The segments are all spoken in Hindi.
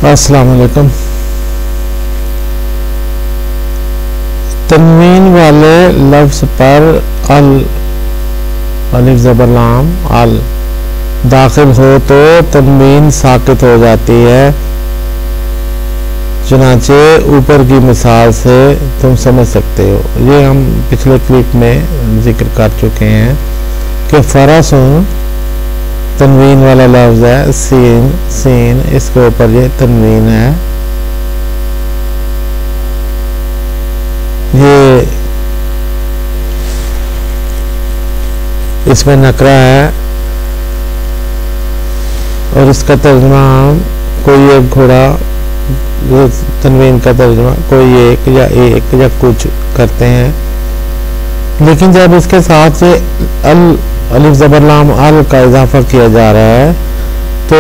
अस्सलाम वालेकुम। तनवीन वाले लफ्ज पर अल अलिफ ज़बर लाम अल दाखिल हो तो तनवीन साकित हो जाती है। चुनाचे ऊपर की मिसाल से तुम समझ सकते हो। ये हम पिछले क्लिप में जिक्र कर चुके हैं कि फरसुन तनवीन वाला लफ्ज है, सीन सीन इसके ऊपर ये तनवीन है। ये इसमें नकरा है और इसका तर्जुमा हम कोई एक घोड़ा, तनवीन का तर्जुमा कोई एक या कुछ करते हैं। लेकिन जब इसके साथ ये अलिफ ज़बर लाम अल का इजाफा किया जा रहा है तो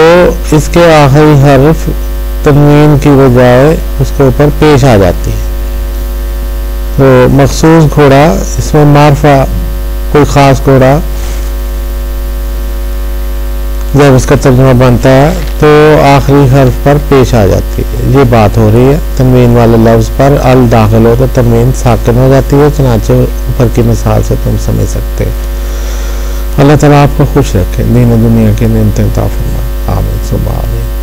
इसके आखिरी हर्फ तनवीन की बजाय उसके ऊपर पेश आ जाती है। तो मखसूस घोड़ा, इसमें मार्फा कोई ख़ास घोड़ा, जब इसका तर्जुमा बनता है तो आखिरी हर्फ पर पेश आ जाती है। ये बात हो रही है। तनवीन वाले लफ्ज़ पर अल दाखिल हो तो तनवीन साकिन हो जाती है। चनाचे ऊपर की मिसाल से तुम समझ सकते हो। अल्लाह ताला आपको खुश रखे, दीन दुनिया के नियमतें अता फरमाए। आमीन सुब्हान अल्लाह।